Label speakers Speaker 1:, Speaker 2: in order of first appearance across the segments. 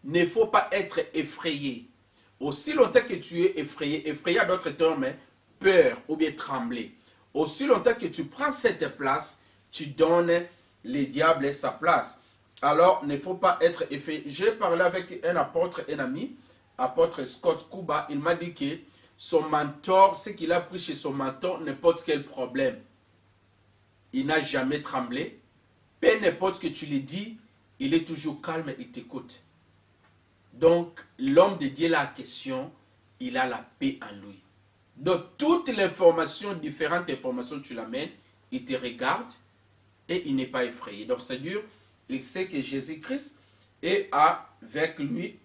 Speaker 1: ne faut pas être effrayé. Aussi longtemps que tu es effrayé, effrayé à d'autres termes, peur ou bien trembler. Aussi longtemps que tu prends cette place, tu donnes le diable sa place. Alors, il ne faut pas être effrayé. J'ai parlé avec un apôtre, un ami, apôtre Scott Kuba. Il m'a dit que son mentor, ce qu'il a pris chez son mentor, n'importe quel problème, il n'a jamais tremblé. Peu n'importe ce que tu lui dis, il est toujours calme, il t'écoute. Donc, l'homme de Dieu, la question, il a la paix en lui. Donc, toutes les informations, différentes informations, tu l'amènes, il te regarde et il n'est pas effrayé. Donc, c'est-à-dire, il sait que Jésus-Christ est avec lui,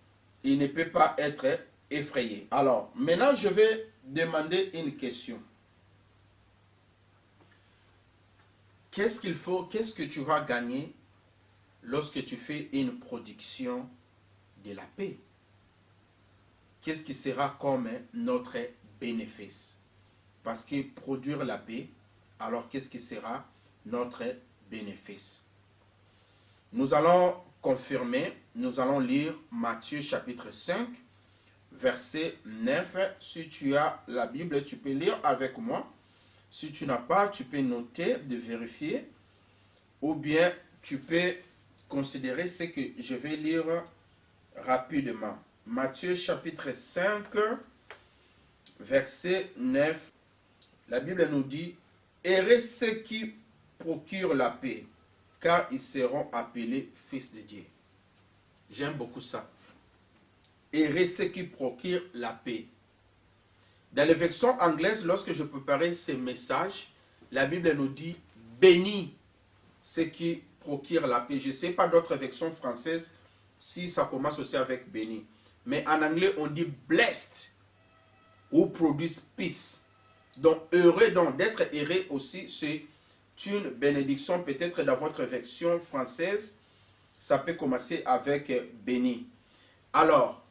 Speaker 1: il ne peut pas être effrayé. Alors, maintenant, je vais demander une question. Qu'est-ce qu'il faut, qu'est-ce que tu vas gagner lorsque tu fais une production de la paix? Qu'est-ce qui sera comme notre bénéfice? Parce que produire la paix, alors qu'est-ce qui sera notre bénéfice? Nous allons confirmer, nous allons lire Matthieu chapitre 5, verset 9. Si tu as la Bible, tu peux lire avec moi. Si tu n'as pas, tu peux noter, de vérifier. Ou bien tu peux considérer ce que je vais lire rapidement. Matthieu chapitre 5, verset 9. La Bible nous dit, « Heureux ceux qui procurent la paix, car ils seront appelés fils de Dieu. » J'aime beaucoup ça. « Heureux ceux qui procurent la paix. » Dans les versions anglaises, lorsque je préparais ces messages, la Bible nous dit, « Bénis ceux qui procurent la paix. » Je ne sais pas d'autres versions françaises si ça commence aussi avec béni. Mais en anglais, on dit blessed ou produce peace. Donc, heureux, donc d'être heureux aussi, c'est une bénédiction. Peut-être dans votre version française, ça peut commencer avec béni. Alors,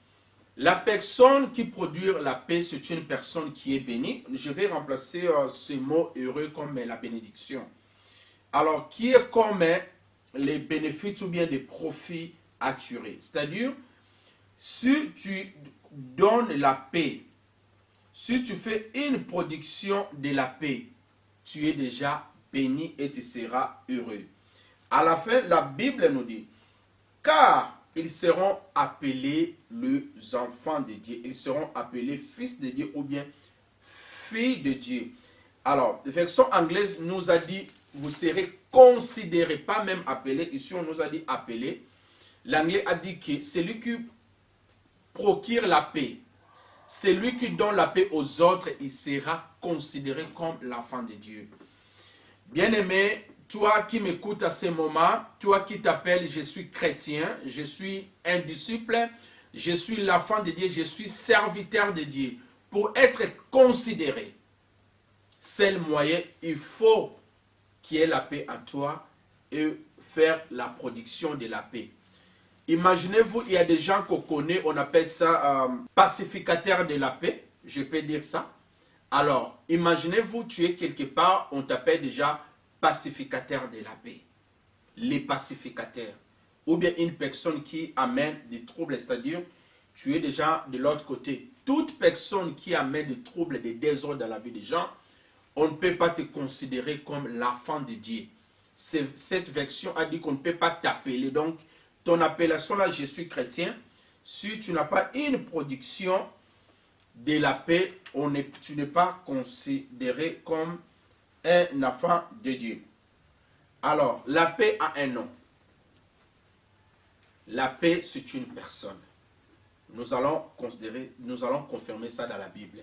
Speaker 1: la personne qui produit la paix, c'est une personne qui est bénie. Je vais remplacer ce mot heureux comme la bénédiction. Alors, qui est comme les bénéfices ou bien des profits assurés. C'est-à-dire, si tu donnes la paix, si tu fais une production de la paix, tu es déjà béni et tu seras heureux. À la fin, la Bible nous dit, car ils seront appelés les enfants de Dieu. Ils seront appelés fils de Dieu ou bien filles de Dieu. Alors, la version anglaise nous a dit, vous serez considérés, pas même appelés. Ici, on nous a dit appelés. L'anglais a dit que celui qui procure la paix, celui qui donne la paix aux autres, il sera considéré comme l'enfant de Dieu. Bien-aimé, toi qui m'écoutes à ce moment, toi qui t'appelles, je suis chrétien, je suis un disciple, je suis l'enfant de Dieu, je suis serviteur de Dieu. Pour être considéré, c'est le moyen, il faut qu'il y ait la paix en toi et faire la production de la paix. Imaginez-vous, il y a des gens qu'on connaît, on appelle ça pacificateurs de la paix, je peux dire ça. Alors, imaginez-vous, tu es quelque part, on t'appelle déjà pacificateur de la paix. Les pacificateurs. Ou bien une personne qui amène des troubles, c'est-à-dire, tu es déjà de l'autre côté. Toute personne qui amène des troubles, des désordres dans la vie des gens, on ne peut pas te considérer comme l'enfant de Dieu. Cette version a dit qu'on ne peut pas t'appeler. Donc, ton appellation là, je suis chrétien. Si tu n'as pas une production de la paix, tu n'es pas considéré comme un enfant de Dieu. Alors, la paix a un nom. La paix, c'est une personne. Nous allons confirmer ça dans la Bible.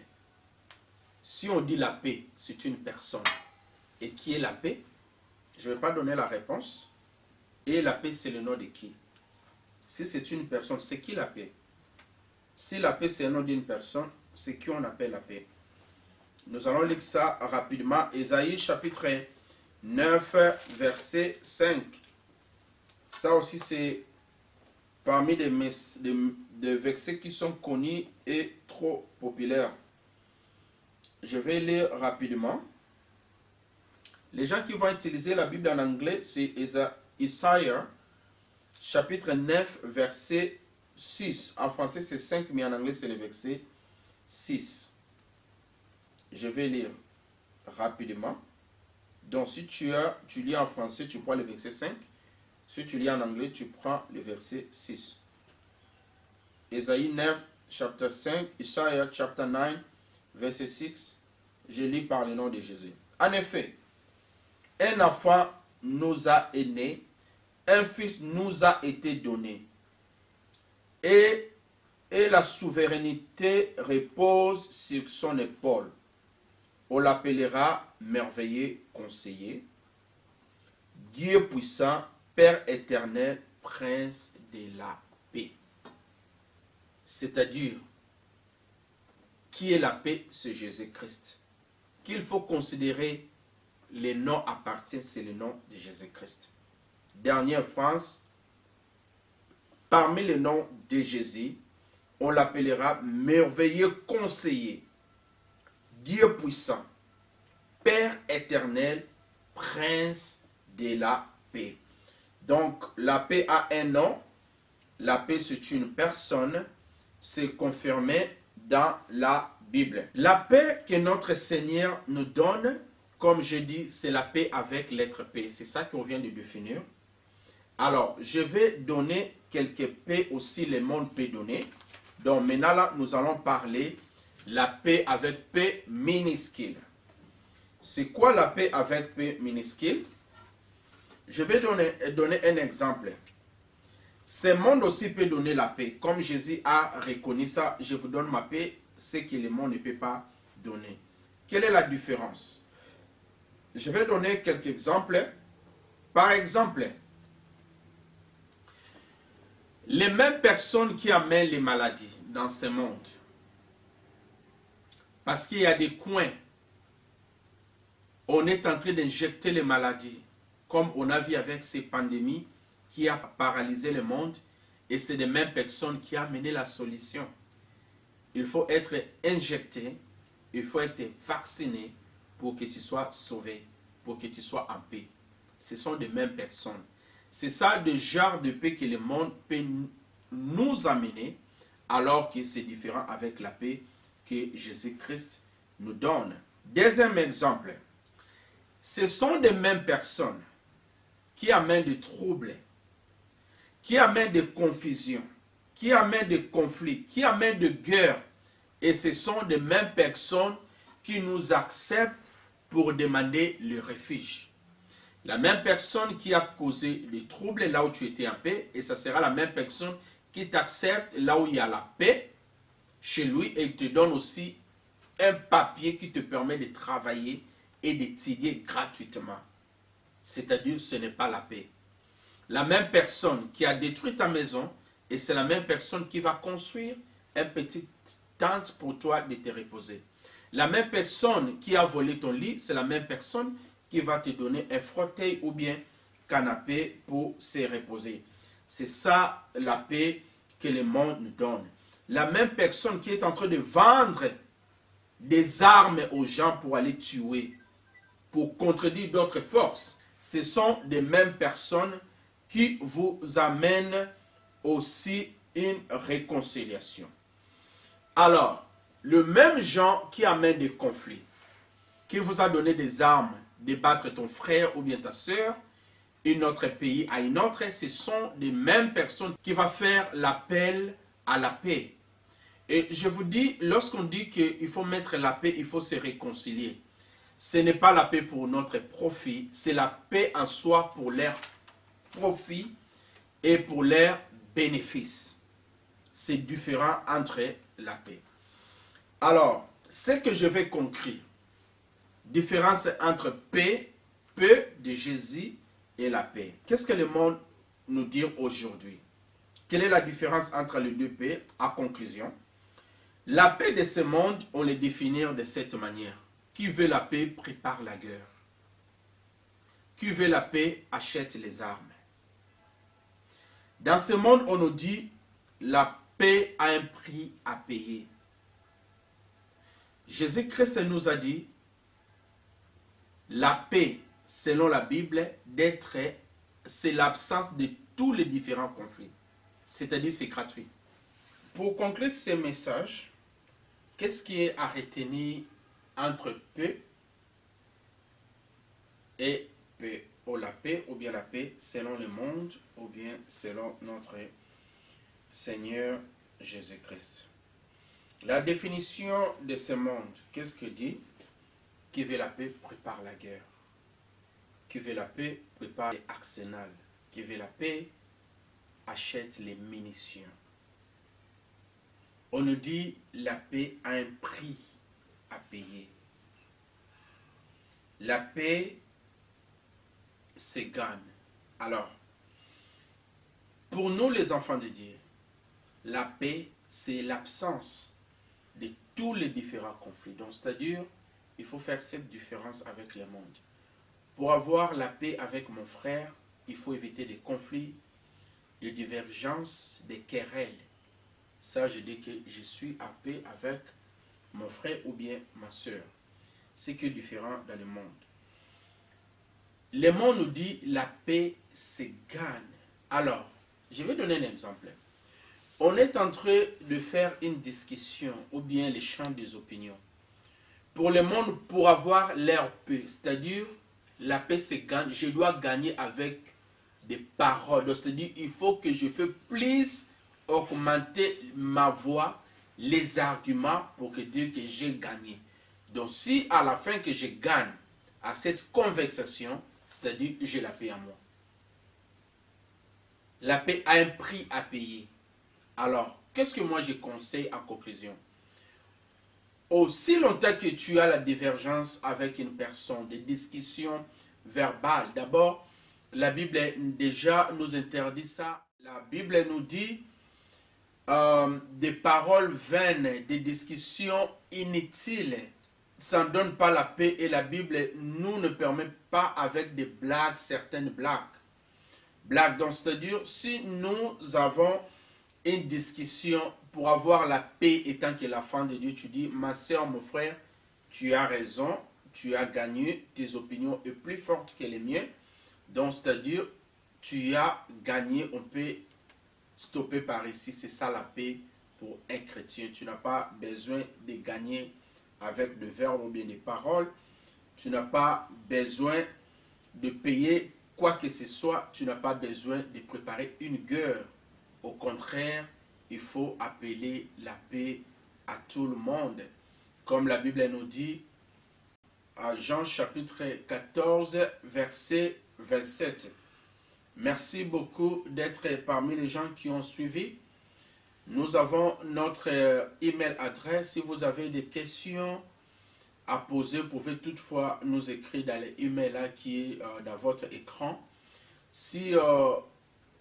Speaker 1: Si on dit la paix, c'est une personne. Et qui est la paix? Je ne vais pas donner la réponse. Et la paix, c'est le nom de qui? Si c'est une personne, c'est qui la paix? Si la paix, c'est le nom d'une personne, c'est qui on appelle la paix? Nous allons lire ça rapidement. Ésaïe chapitre 9, verset 5. Ça aussi, c'est parmi des versets qui sont connus et trop populaires. Je vais lire rapidement. Les gens qui vont utiliser la Bible en anglais, c'est Isaïe, chapitre 9, verset 6. En français, c'est 5, mais en anglais, c'est le verset 6. Je vais lire rapidement. Donc, si tu lis en français, tu prends le verset 5. Si tu lis en anglais, tu prends le verset 6. Ésaïe 9, chapitre 5, Isaiah chapitre 9, verset 6. Je lis par le nom de Jésus. En effet, un enfant nous a été né, un fils nous a été donné, et la souveraineté repose sur son épaule. On l'appellera merveilleux conseiller, Dieu puissant, Père éternel, prince de la paix. C'est-à-dire, qui est la paix? C'est Jésus-Christ. Qu'il faut considérer, les noms appartiennent, c'est le nom de Jésus-Christ. Dernière phrase, parmi les noms de Jésus, on l'appellera merveilleux conseiller, Dieu puissant, Père éternel, prince de la paix. Donc, la paix a un nom. La paix, c'est une personne. C'est confirmé dans la Bible. La paix que notre Seigneur nous donne, comme je dis, c'est la paix avec l'être paix. C'est ça qu'on vient de définir. Alors, je vais donner quelques paix aussi, le monde peut donner. Donc, maintenant, là, nous allons parler la paix avec paix minuscule. C'est quoi la paix avec paix minuscule? Je vais donner un exemple. Ce monde aussi peut donner la paix. Comme Jésus a reconnu ça, je vous donne ma paix, ce que le monde ne peut pas donner. Quelle est la différence? Je vais donner quelques exemples. Par exemple, les mêmes personnes qui amènent les maladies dans ce monde, parce qu'il y a des coins, on est en train d'injecter les maladies, comme on a vu avec ces pandémies qui a paralysé le monde, et c'est les mêmes personnes qui ont amené la solution. Il faut être injecté, il faut être vacciné pour que tu sois sauvé, pour que tu sois en paix. Ce sont les mêmes personnes. C'est ça le genre de paix que le monde peut nous amener, alors que c'est différent avec la paix que Jésus-Christ nous donne. Deuxième exemple, ce sont les mêmes personnes qui amènent des troubles, qui amènent des confusions, qui amènent des conflits, qui amènent des guerres. Et ce sont les mêmes personnes qui nous acceptent pour demander le refuge. La même personne qui a causé les troubles là où tu étais en paix, et ça sera la même personne qui t'accepte là où il y a la paix chez lui, et il te donne aussi un papier qui te permet de travailler et d'étudier gratuitement. C'est-à-dire, ce n'est pas la paix. La même personne qui a détruit ta maison, et c'est la même personne qui va construire un petit tente pour toi de te reposer. La même personne qui a volé ton lit, c'est la même personne qui va te donner un fauteuil ou bien canapé pour se reposer. C'est ça la paix que le monde nous donne. La même personne qui est en train de vendre des armes aux gens pour aller tuer, pour contredire d'autres forces, ce sont les mêmes personnes qui vous amènent aussi une réconciliation. Alors, le même genre qui amène des conflits, qui vous a donné des armes de battre ton frère ou bien ta soeur, un autre pays à une autre, ce sont les mêmes personnes qui vont faire l'appel à la paix. Et je vous dis, lorsqu'on dit qu'il faut mettre la paix, il faut se réconcilier. Ce n'est pas la paix pour notre profit, c'est la paix en soi pour leur profit et pour leur bénéfice. C'est différent entre la paix. Alors, ce que je vais conclure, différence entre paix, paix de Jésus et la paix. Qu'est-ce que le monde nous dit aujourd'hui? Quelle est la différence entre les deux paix? En conclusion, la paix de ce monde, on le définit de cette manière. Qui veut la paix prépare la guerre. Qui veut la paix achète les armes. Dans ce monde, on nous dit la paix a un prix à payer. Jésus-Christ nous a dit la paix, selon la Bible, c'est l'absence de tous les différents conflits. C'est-à-dire c'est gratuit. Pour conclure ce message, qu'est-ce qui est à retenir entre paix et paix, ou la paix, ou bien la paix selon le monde, ou bien selon notre Seigneur Jésus-Christ? La définition de ce monde, qu'est-ce que dit? Qui veut la paix prépare la guerre. Qui veut la paix prépare les arsenals. Qui veut la paix achète les munitions. On nous dit la paix a un prix à payer. La paix se gagne. Alors, pour nous les enfants de Dieu, la paix c'est l'absence de tous les différents conflits. Donc, c'est-à-dire, il faut faire cette différence avec le monde. Pour avoir la paix avec mon frère, il faut éviter des conflits, des divergences, des querelles. Ça, je dis que je suis en paix avec mon frère ou bien ma soeur. C'est que différent dans le monde. Le monde nous dit la paix se gagne. Alors, je vais donner un exemple. On est en train de faire une discussion ou bien l'échange des opinions. Pour le monde, pour avoir leur paix, c'est-à-dire la paix se gagne, je dois gagner avec des paroles. Donc, c'est-à-dire il faut que je fasse plus augmenter ma voix, les arguments pour que dire que j'ai gagné. Donc si à la fin que je gagne à cette conversation, c'est-à-dire j'ai la paix à moi. La paix a un prix à payer. Alors, qu'est-ce que moi je conseille en conclusion? Aussi longtemps que tu as la divergence avec une personne, des discussions verbales, d'abord, la Bible déjà nous interdit ça. La Bible nous dit des paroles vaines, des discussions inutiles. Ça ne donne pas la paix et la Bible nous ne permet pas avec des blagues, certaines blagues. Blagues, donc c'est-à-dire si nous avons une discussion pour avoir la paix étant que la femme de Dieu, tu dis, ma soeur, mon frère, tu as raison, tu as gagné, tes opinions sont plus fortes que les miennes. Donc, c'est-à-dire, tu as gagné, on peut stopper par ici. C'est ça la paix pour un chrétien. Tu n'as pas besoin de gagner avec des verbes ou bien des paroles. Tu n'as pas besoin de payer quoi que ce soit. Tu n'as pas besoin de préparer une guerre. Au contraire, il faut appeler la paix à tout le monde. Comme la Bible nous dit, à Jean chapitre 14, verset 27. Merci beaucoup d'être parmi les gens qui ont suivi. Nous avons notre email adresse. Si vous avez des questions à poser, vous pouvez toutefois nous écrire dans l'email là qui est dans votre écran. Si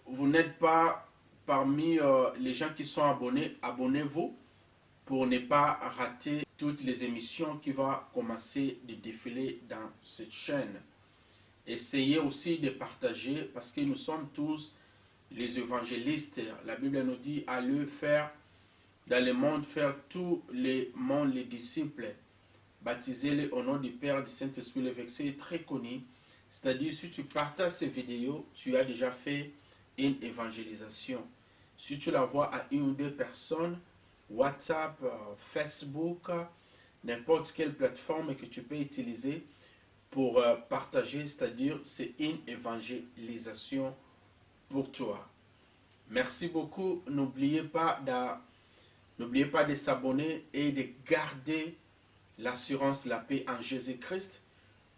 Speaker 1: vous n'êtes pas parmi les gens qui sont abonnés, abonnez-vous pour ne pas rater toutes les émissions qui vont commencer de défiler dans cette chaîne. Essayez aussi de partager parce que nous sommes tous les évangélistes. La Bible nous dit allez faire dans le monde, faire tous les mondes les disciples, baptisez-les au nom du Père, du Saint-Esprit. Le verset est très connu. C'est-à-dire si tu partages ces vidéos, tu as déjà fait une évangélisation. Si tu la vois à une ou deux personnes, WhatsApp, Facebook, n'importe quelle plateforme que tu peux utiliser pour partager, c'est-à-dire c'est une évangélisation pour toi. Merci beaucoup. N'oubliez pas de s'abonner et de garder l'assurance, la paix en Jésus-Christ.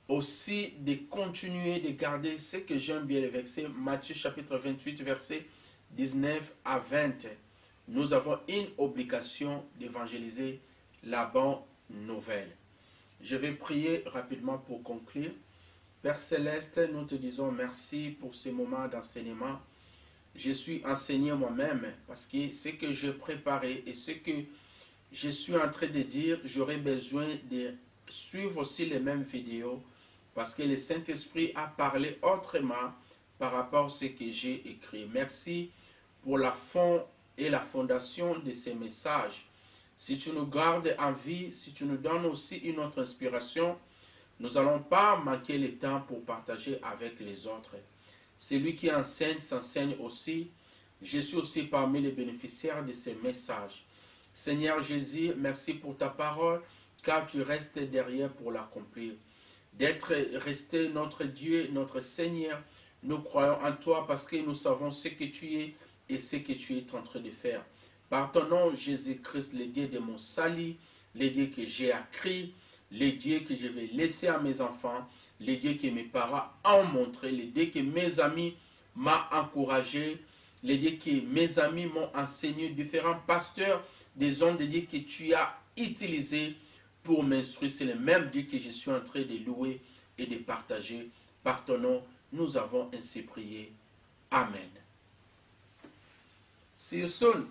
Speaker 1: Aussi de continuer de garder ce que j'aime bien le verset Matthieu chapitre 28 verset 19 à 20. Nous avons une obligation d'évangéliser la bonne nouvelle. Je vais prier rapidement pour conclure. Père Céleste, nous te disons merci pour ces moments d'enseignement. Je suis enseigné moi-même parce que ce que j'ai préparé et ce que je suis en train de dire, j'aurais besoin de suivre aussi les mêmes vidéos parce que le Saint-Esprit a parlé autrement par rapport à ce que j'ai écrit. Merci pour la fond et la fondation de ces messages. Si tu nous gardes en vie, si tu nous donnes aussi une autre inspiration, nous n'allons pas manquer le temps pour partager avec les autres. Celui qui enseigne s'enseigne aussi. Je suis aussi parmi les bénéficiaires de ces messages. Seigneur Jésus, merci pour ta parole, car tu restes derrière pour l'accomplir. D'être resté notre Dieu, notre Seigneur, nous croyons en toi parce que nous savons ce que tu es et ce que tu es en train de faire. Par ton nom, Jésus-Christ, le Dieu de mon salut, le Dieu que j'ai écrit, le Dieu que je vais laisser à mes enfants, le Dieu que mes parents ont montré, le Dieu que mes amis m'ont encouragé, le Dieu que mes amis m'ont enseigné, différents pasteurs des hommes de Dieu que tu as utilisés pour m'instruire. C'est le même Dieu que je suis en train de louer et de partager. Par ton nom, nous avons ainsi prié. Amen. See you soon.